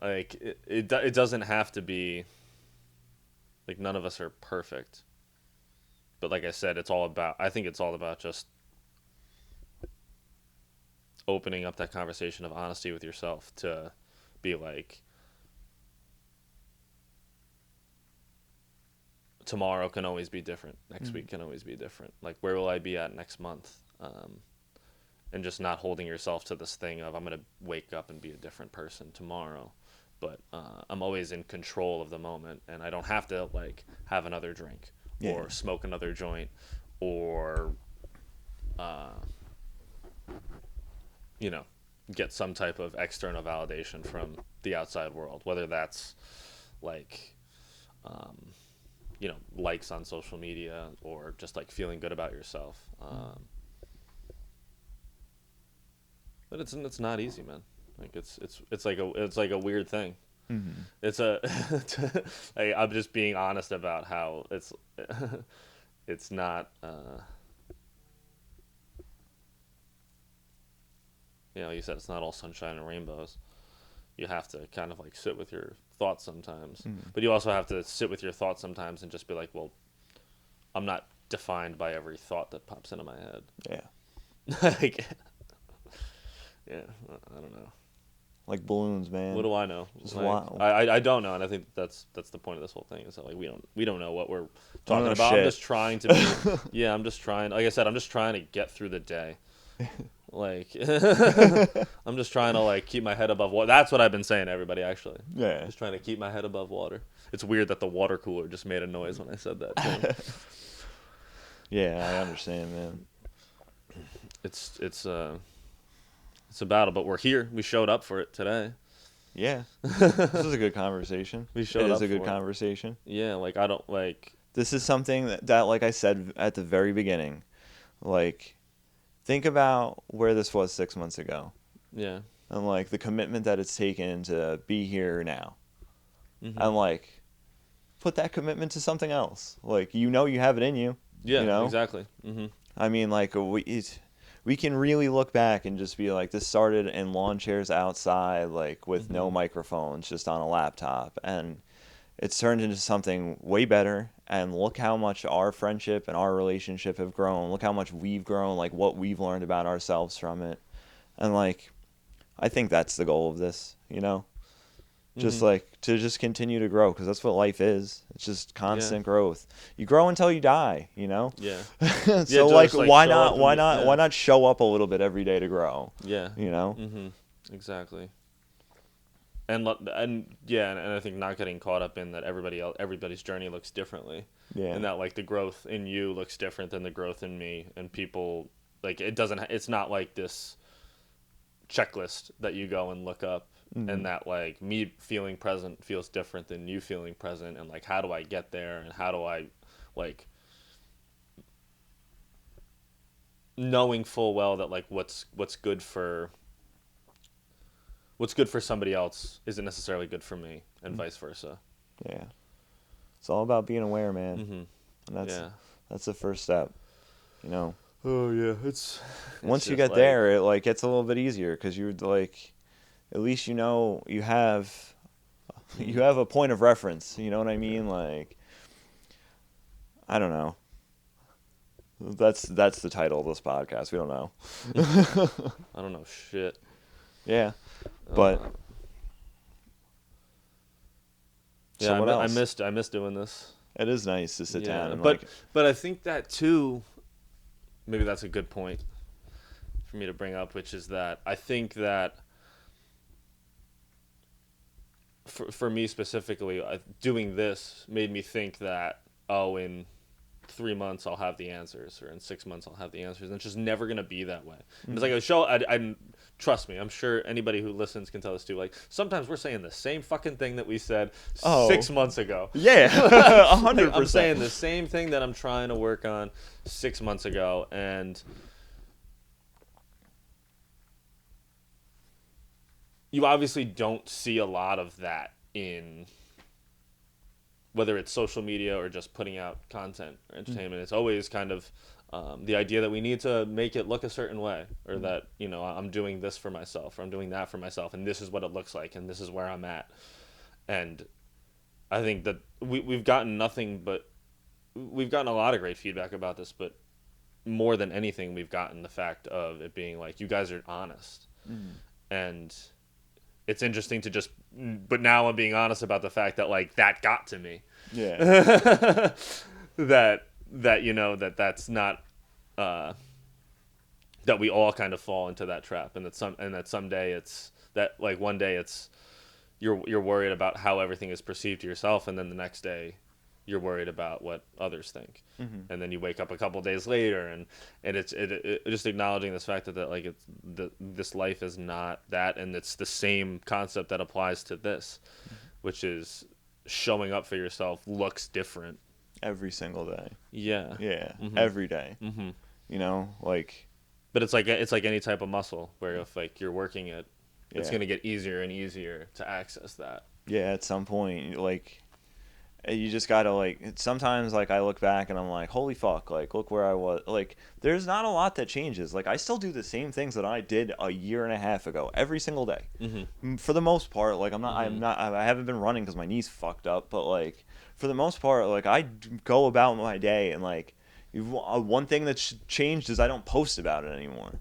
Speaker 3: like it doesn't have to be like, none of us are perfect, but like I said, I think it's all about just opening up that conversation of honesty with yourself to be like, tomorrow can always be different, next week can always be different, like where will I be at next month, and just not holding yourself to this thing of I'm going to wake up and be a different person tomorrow, but I'm always in control of the moment, and I don't have to like have another drink or smoke another joint or you know, get some type of external validation from the outside world, whether that's like likes on social media or just like feeling good about yourself. But it's not easy, man. Like it's like a weird thing.
Speaker 4: Mm-hmm.
Speaker 3: It's a like, I'm just being honest about how it's not you said it's not all sunshine and rainbows. You have to kind of like sit with your thoughts sometimes, but you also have to sit with your thoughts sometimes and just be like, well, I'm not defined by every thought that pops into my head.
Speaker 4: Yeah.
Speaker 3: Like, yeah, I don't know.
Speaker 4: Like balloons, man.
Speaker 3: What do I know?
Speaker 4: Just
Speaker 3: Like,
Speaker 4: wow.
Speaker 3: I don't know, and I think that's the point of this whole thing is that like we don't know what we're talking
Speaker 4: know
Speaker 3: about.
Speaker 4: shit.
Speaker 3: I'm just trying to be I'm just trying. Like I said, I'm just trying to get through the day. Like I'm just trying to like keep my head above water. That's what I've been saying to everybody actually.
Speaker 4: Yeah.
Speaker 3: Just trying to keep my head above water. It's weird that the water cooler just made a noise when I said that too.
Speaker 4: Yeah, I understand, man.
Speaker 3: It's a battle, but we're here. We showed up for it today.
Speaker 4: Yeah. This is a good conversation.
Speaker 3: We showed
Speaker 4: It
Speaker 3: up
Speaker 4: is a good
Speaker 3: for it.
Speaker 4: conversation.
Speaker 3: Yeah, like I don't like.
Speaker 4: This is something that, like I said at the very beginning, like, think about where this was 6 months ago.
Speaker 3: Yeah.
Speaker 4: And, like, the commitment that it's taken to be here now.
Speaker 3: Mm-hmm.
Speaker 4: And, like, put that commitment to something else. Like, you have it in you.
Speaker 3: Yeah,
Speaker 4: you know?
Speaker 3: exactly. Mm-hmm.
Speaker 4: I mean, like, we can really look back and just be like, this started in lawn chairs outside, like, with no microphones, just on a laptop. And it's turned into something way better. And look how much our friendship and our relationship have grown. Look how much we've grown, like, what we've learned about ourselves from it. And, like, I think that's the goal of this, Just, like, to just continue to grow, because that's what life is. It's just constant growth. You grow until you die,
Speaker 3: Yeah.
Speaker 4: So,
Speaker 3: Yeah,
Speaker 4: like,
Speaker 3: just,
Speaker 4: why
Speaker 3: show up
Speaker 4: not, why
Speaker 3: and-
Speaker 4: not,
Speaker 3: yeah.
Speaker 4: why not show up a little bit every day to grow?
Speaker 3: Yeah. Mm-hmm. Exactly. And I think not getting caught up in that everybody's journey looks differently.
Speaker 4: Yeah.
Speaker 3: And that like the growth in you looks different than the growth in me, and people like it's not like this checklist that you go and look up, and that like me feeling present feels different than you feeling present, and like how do I get there, and how do I like knowing full well that like what's good for somebody else isn't necessarily good for me, and vice versa.
Speaker 4: Yeah. It's all about being aware, man.
Speaker 3: Mm-hmm.
Speaker 4: And that's the first step,
Speaker 3: Oh yeah, it's
Speaker 4: Once you
Speaker 3: just
Speaker 4: get
Speaker 3: like-
Speaker 4: there, it like gets a little bit easier, because you're like, at least you have a point of reference. You know what I mean? Like, I don't know. That's the title of this podcast. We don't know.
Speaker 3: I don't know shit.
Speaker 4: Yeah, but
Speaker 3: Yeah,
Speaker 4: so what else?
Speaker 3: I missed doing this.
Speaker 4: It is nice to sit down and
Speaker 3: but I think that too. Maybe that's a good point for me to bring up, which is that I think that for me specifically, doing this made me think that in 3 months I'll have the answers, or in 6 months I'll have the answers, and it's just never gonna be that way. It's like a show. I trust me. I'm sure anybody who listens can tell us too. Like sometimes we're saying the same fucking thing that we said 6 months ago.
Speaker 4: yeah, 100%.
Speaker 3: I'm saying the same thing that I'm trying to work on 6 months ago, and you obviously don't see a lot of that in whether it's social media or just putting out content or entertainment. It's always kind of the idea that we need to make it look a certain way, or that, I'm doing this for myself, or I'm doing that for myself, and this is what it looks like, and this is where I'm at. And I think that we've gotten we've gotten a lot of great feedback about this, but more than anything, we've gotten the fact of it being like, you guys are honest. And it's interesting to but now I'm being honest about the fact that like that got to me.
Speaker 4: Yeah.
Speaker 3: That's not that we all kind of fall into that trap, and that someday it's that like one day it's you're worried about how everything is perceived to yourself, and then the next day you're worried about what others think. And then you wake up a couple days later, and it's just acknowledging this fact that like this life is not that, and it's the same concept that applies to this, which is showing up for yourself looks different
Speaker 4: every single day.
Speaker 3: Yeah.
Speaker 4: Yeah,
Speaker 3: Mhm.
Speaker 4: every day.
Speaker 3: Mhm.
Speaker 4: You know, like
Speaker 3: But it's like any type of muscle where if like you're working it, it's
Speaker 4: Yeah.
Speaker 3: gonna get easier and easier to access that.
Speaker 4: yeah, at some point, like you just gotta like. Sometimes like I look back and I'm like, holy fuck! Like look where I was. Like there's not a lot that changes. Like I still do the same things that I did a year and a half ago every single day. For the most part, like I haven't been running because my knee's fucked up. But like for the most part, like go about my day and like. One thing that's changed is I don't post about it anymore.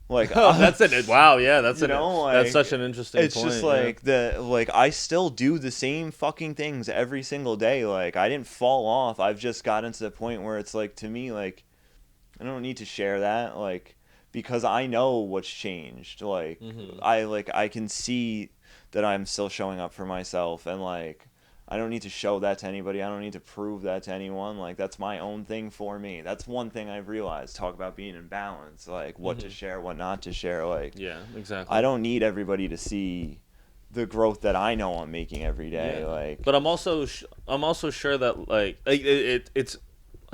Speaker 4: Like
Speaker 3: Oh, that's it. Wow, yeah, that's
Speaker 4: you know,
Speaker 3: that's
Speaker 4: like,
Speaker 3: such an interesting
Speaker 4: it's
Speaker 3: point.
Speaker 4: just
Speaker 3: yeah.
Speaker 4: like I still do the same fucking things every single day. Like I didn't fall off. I've just gotten to the point where it's like to me like I don't need to share that like because I know what's changed. Like I can see that I'm still showing up for myself and like I don't need to show that to anybody. I don't need to prove that to anyone. Like that's my own thing for me. That's one thing I've realized. Talk about being in balance, like what to share, what not to share. Like
Speaker 3: Yeah, exactly.
Speaker 4: I don't need everybody to see the growth that I know I'm making every day.
Speaker 3: Yeah.
Speaker 4: Like
Speaker 3: But I'm also sure that like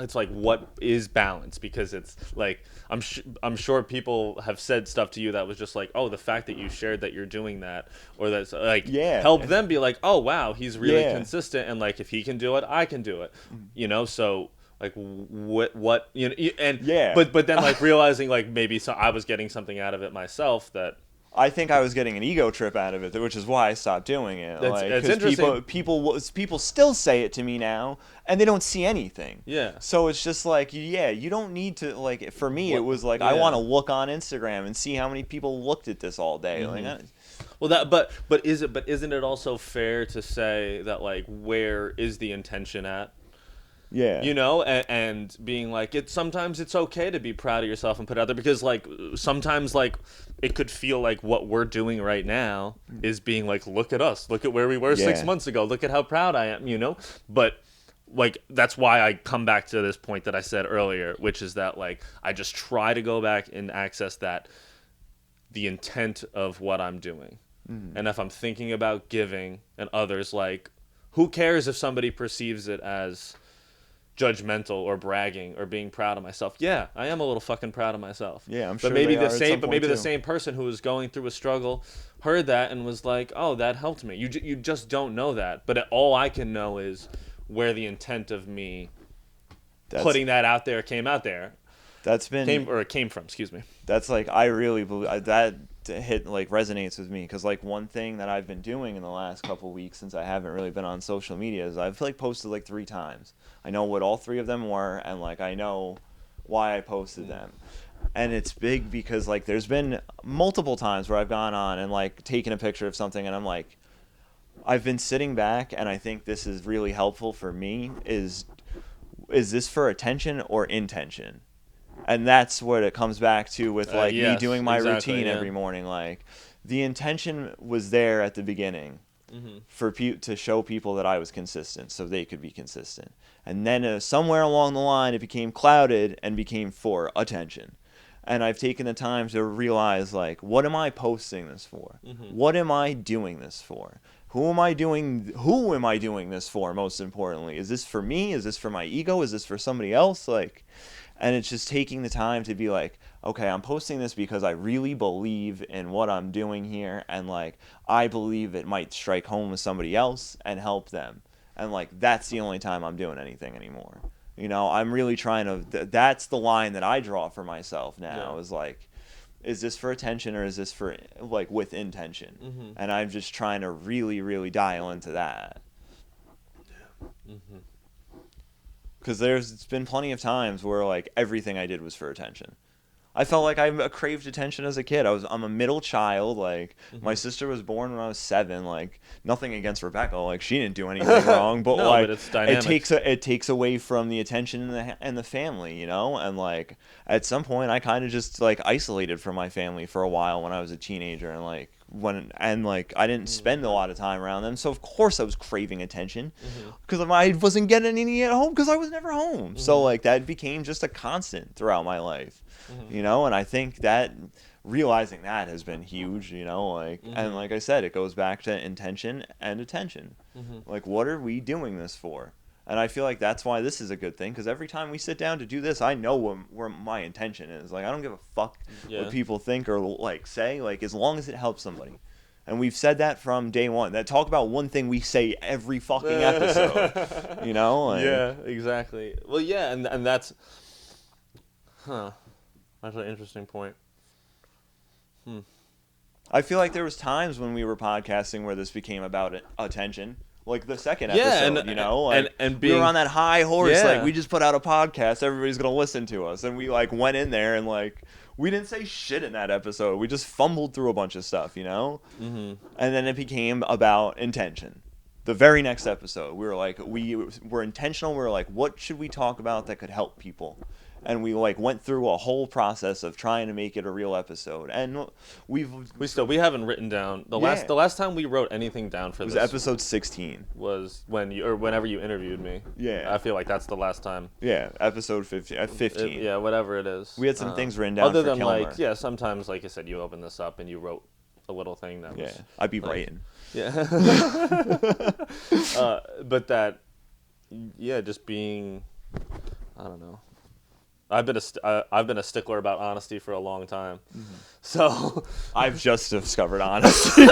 Speaker 3: it's like what is balance because it's like I'm sure people have said stuff to you that was just like, oh, the fact that you shared that you're doing that or that's like
Speaker 4: Yeah.
Speaker 3: help them be like, oh wow, he's really
Speaker 4: Yeah.
Speaker 3: consistent and like if he can do it, I can do it. You know, so like what you know and
Speaker 4: Yeah.
Speaker 3: but then like realizing like maybe so I was getting something out of it myself that
Speaker 4: I think I was getting an ego trip out of it, which is why I stopped doing it.
Speaker 3: That's-
Speaker 4: Like,
Speaker 3: it's
Speaker 4: 'cause
Speaker 3: interesting.
Speaker 4: people still say it to me now, and they don't see anything.
Speaker 3: Yeah.
Speaker 4: So it's just like, yeah, you don't need to like. For me, it was like I
Speaker 3: yeah.
Speaker 4: want to look on Instagram and see how many people looked at this all day.
Speaker 3: Mm-hmm.
Speaker 4: Like,
Speaker 3: Well, isn't it also fair to say that like where is the intention at?
Speaker 4: yeah,
Speaker 3: You know, and being like sometimes it's okay to be proud of yourself and put it out there because like sometimes like it could feel like what we're doing right now is being like, look at us, look at where we were 6
Speaker 4: Yeah.
Speaker 3: months ago, look at how proud I am, you know, but like that's why I come back to this point that I said earlier, which is that like I just try to go back and access that the intent of what I'm doing. And if I'm thinking about giving and others, like who cares if somebody perceives it as judgmental or bragging or being proud of myself? Yeah, I am a little fucking proud of myself.
Speaker 4: Yeah, I'm
Speaker 3: but
Speaker 4: sure
Speaker 3: maybe
Speaker 4: they
Speaker 3: the
Speaker 4: are at
Speaker 3: same
Speaker 4: some
Speaker 3: but
Speaker 4: point,
Speaker 3: maybe the
Speaker 4: too.
Speaker 3: same person who was going through a struggle heard that and was like, oh, that helped me. You just don't know that, but all I can know is where the intent of me putting that out there came from, excuse me.
Speaker 4: That's like I really believe that hit like resonates with me because like one thing that I've been doing in the last couple weeks since I haven't really been on social media is I've like posted like 3 times. I know what all 3 of them were and like I know why I posted them. And it's big because like there's been multiple times where I've gone on and like taken a picture of something and I'm like I've been sitting back and I think this is really helpful for me is this for attention or intention? And that's what it comes back to with like me
Speaker 3: Yes,
Speaker 4: doing my
Speaker 3: exactly,
Speaker 4: routine
Speaker 3: yeah.
Speaker 4: every morning. Like the intention was there at the beginning for to show people that I was consistent so they could be consistent. And then somewhere along the line it became clouded and became for attention. And I've taken the time to realize like what am I posting this for? What am I doing this for? Who am I doing this for most importantly? Is this for me? Is this for my ego? Is this for somebody else? Like and it's just taking the time to be like, okay, I'm posting this because I really believe in what I'm doing here. And like, I believe it might strike home with somebody else and help them. And like, that's the only time I'm doing anything anymore. You know, I'm really trying to, that's the line that I draw for myself now is like, is this for attention or is this for like with intention? And I'm just trying to really, really dial into that. Because there's been plenty of times where like everything I did was for attention. I felt like I craved attention as a kid. I'm a middle child. Like my sister was born when I was 7. Like nothing against Rebecca. Like she didn't do anything wrong. But
Speaker 3: No,
Speaker 4: like
Speaker 3: but it's dynamic.
Speaker 4: it takes away from the attention and the family, you know. And like at some point, I kind of just like isolated from my family for a while when I was a teenager, and like I didn't spend a lot of time around them. So of course I was craving attention because I wasn't getting any at home because I was never home. So like that became just a constant throughout my life. You know, and I think that realizing that has been huge, you know, like, and like I said, it goes back to intention and attention. Like, what are we doing this for? And I feel like that's why this is a good thing, because every time we sit down to do this, I know where my intention is. Like, I don't give a fuck what people think or, like, say, like, as long as it helps somebody. And we've said that from day one. That talk about one thing we say every fucking episode. You know? Like,
Speaker 3: yeah, exactly. Well, yeah, and that's... That's an interesting point.
Speaker 4: I feel like there was times when we were podcasting where this became about attention. Like the second episode, you know? Like,
Speaker 3: and
Speaker 4: we were on that high horse,
Speaker 3: Yeah.
Speaker 4: like, we just put out a podcast, everybody's gonna listen to us. And we, like, went in there and, like, we didn't say shit in that episode. We just fumbled through a bunch of stuff, you know? Mm-hmm. And then it became about intention. The very next episode, we were like, we were intentional. We were like, what should we talk about that could help people? And we, like, went through a whole process of trying to make it a real episode. And we
Speaker 3: haven't written down the last time we wrote anything down for
Speaker 4: it was
Speaker 3: this
Speaker 4: episode 16.
Speaker 3: was whenever you interviewed me.
Speaker 4: Yeah.
Speaker 3: I feel like that's the last time.
Speaker 4: Yeah, episode 15.
Speaker 3: Yeah, whatever it is.
Speaker 4: We had some things written down
Speaker 3: other
Speaker 4: for
Speaker 3: than
Speaker 4: Kilmer.
Speaker 3: like sometimes like I said, you open this up and you wrote a little thing that was
Speaker 4: I'd be
Speaker 3: like,
Speaker 4: writing.
Speaker 3: Yeah. But that, just being, I don't know. I've been a stickler about honesty for a long time, so
Speaker 4: I've just discovered honesty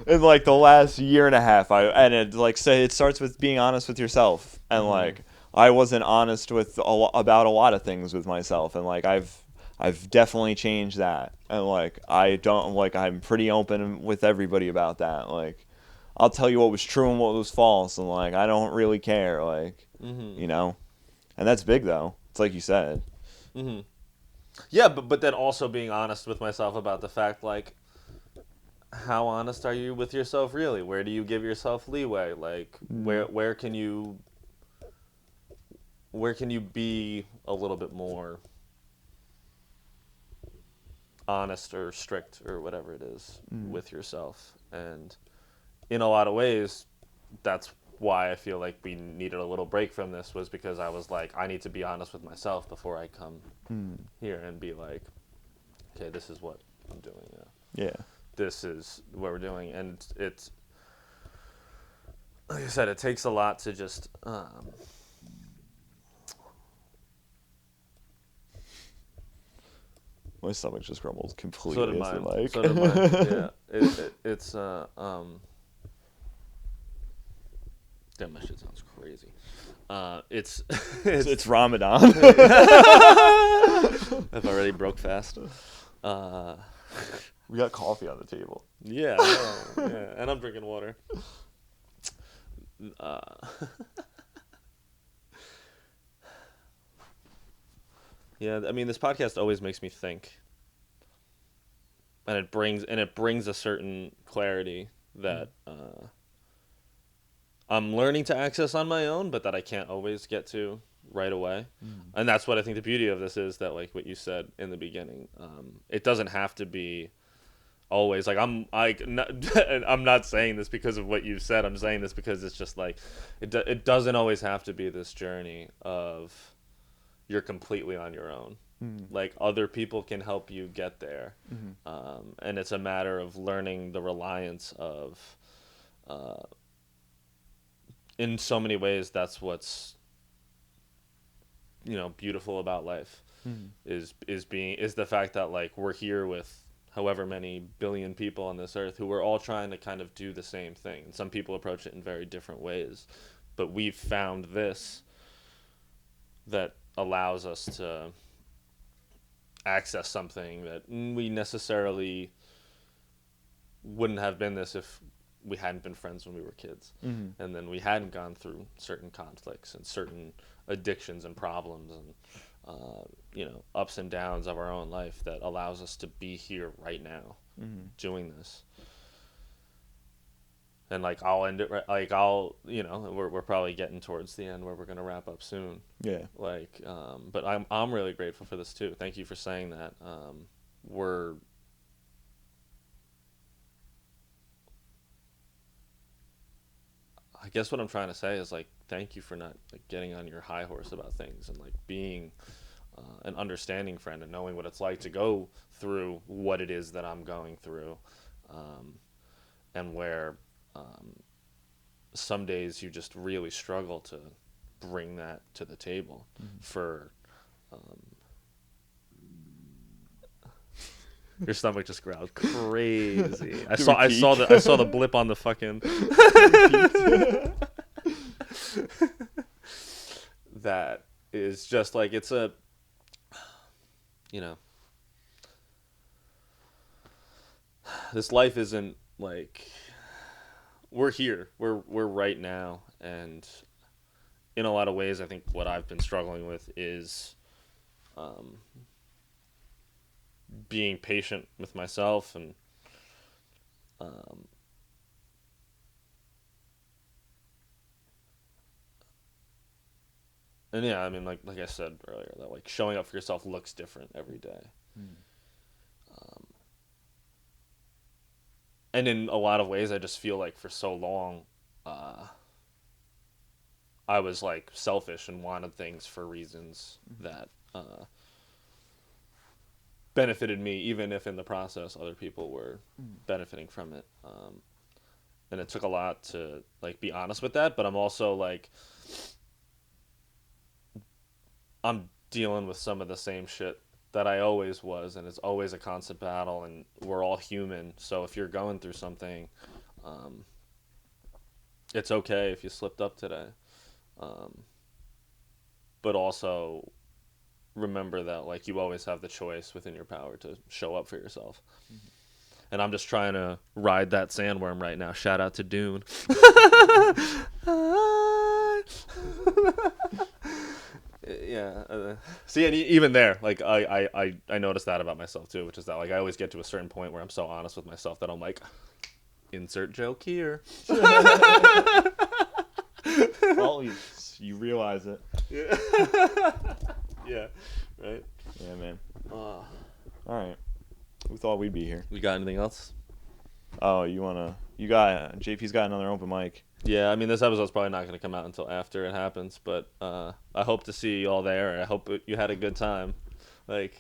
Speaker 4: in like the last year and a half. It starts with being honest with yourself, and like I wasn't honest about a lot of things with myself, and like I've definitely changed that, and like I'm pretty open with everybody about that. Like I'll tell you what was true and what was false, and like I don't really care, like you know, and that's big though. It's like you said.
Speaker 3: Mm-hmm. Yeah, but then also being honest with myself about the fact, like, how honest are you with yourself really? Where do you give yourself leeway? Like, where can you be a little bit more honest or strict or whatever it is with yourself? And in a lot of ways, that's why I feel like we needed a little break from this, was because I was like, I need to be honest with myself before I come here and be like, okay, this is what I'm doing.
Speaker 4: Yeah.
Speaker 3: This is what we're doing. And it's, like I said, it takes a lot to just,
Speaker 4: My stomach just grumbled completely.
Speaker 3: so did
Speaker 4: as
Speaker 3: mine.
Speaker 4: like.
Speaker 3: So did mine. Yeah. It's damn, that shit sounds crazy.
Speaker 4: It's Ramadan.
Speaker 3: I've already broke fast.
Speaker 4: We got coffee on the table.
Speaker 3: Yeah, and I'm drinking water. Yeah, I mean, this podcast always makes me think, and it brings a certain clarity that I'm learning to access on my own, but that I can't always get to right away. And that's what I think the beauty of this is, that like what you said in the beginning, it doesn't have to be always like I'm not saying this because of what you said. I'm saying this because it's just like it doesn't always have to be this journey of you're completely on your own. Like other people can help you get there, and it's a matter of learning the reliance of. In so many ways, that's what's beautiful about life, is the fact that like we're here with however many billion people on this earth who are all trying to kind of do the same thing. And some people approach it in very different ways, but we've found this that allows us to access something that we necessarily wouldn't have been this if we hadn't been friends when we were kids, and then we hadn't gone through certain conflicts and certain addictions and problems and ups and downs of our own life that allows us to be here right now doing this. And like I'll end it we're probably getting towards the end where we're gonna wrap up soon.
Speaker 4: Yeah.
Speaker 3: Like but I'm really grateful for this too. Thank you for saying that. I guess what I'm trying to say is like thank you for not like getting on your high horse about things and like being an understanding friend and knowing what it's like to go through what it is that I'm going through, and where some days you just really struggle to bring that to the table for your stomach just growled crazy. I saw the blip on the fucking that is just like, it's a, this life isn't like, we're here, we're right now, and in a lot of ways I think what I've been struggling with is being patient with myself and yeah, I mean, like I said earlier, that like showing up for yourself looks different every day. And in a lot of ways, I just feel like for so long, I was like selfish and wanted things for reasons that benefited me, even if in the process other people were benefiting from it. And it took a lot to like be honest with that, but I'm also like, I'm dealing with some of the same shit that I always was, and it's always a constant battle, and we're all human. So if you're going through something, it's okay if you slipped up today. But also remember that like you always have the choice within your power to show up for yourself. And I'm just trying to ride that sandworm right now. Shout out to Dune. Yeah. See, and even there, like I noticed that about myself too, which is that like I always get to a certain point where I'm so honest with myself that I'm like, insert joke here.
Speaker 4: Well, you realize it.
Speaker 3: Yeah. Yeah. Right.
Speaker 4: Yeah, man. All right. Who thought we'd be here?
Speaker 3: You got anything else?
Speaker 4: Oh, JP's got another open mic.
Speaker 3: Yeah, I mean, this episode's probably not going to come out until after it happens, but I hope to see you all there. I hope you had a good time. Like,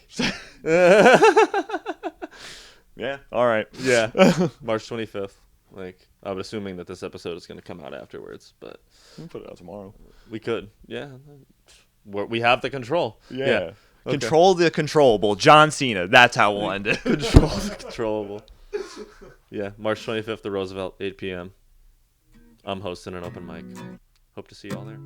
Speaker 4: yeah, all right.
Speaker 3: Yeah, March 25th. Like, I'm assuming that this episode is going to come out afterwards, but
Speaker 4: We can put it out tomorrow.
Speaker 3: we could. Yeah, we have the control.
Speaker 4: Yeah.
Speaker 3: Okay.
Speaker 4: Control the controllable. John Cena. That's how we'll end it.
Speaker 3: Control the controllable. Yeah, March 25th, the Roosevelt, 8 p.m. I'm hosting an open mic. Hope to see you all there.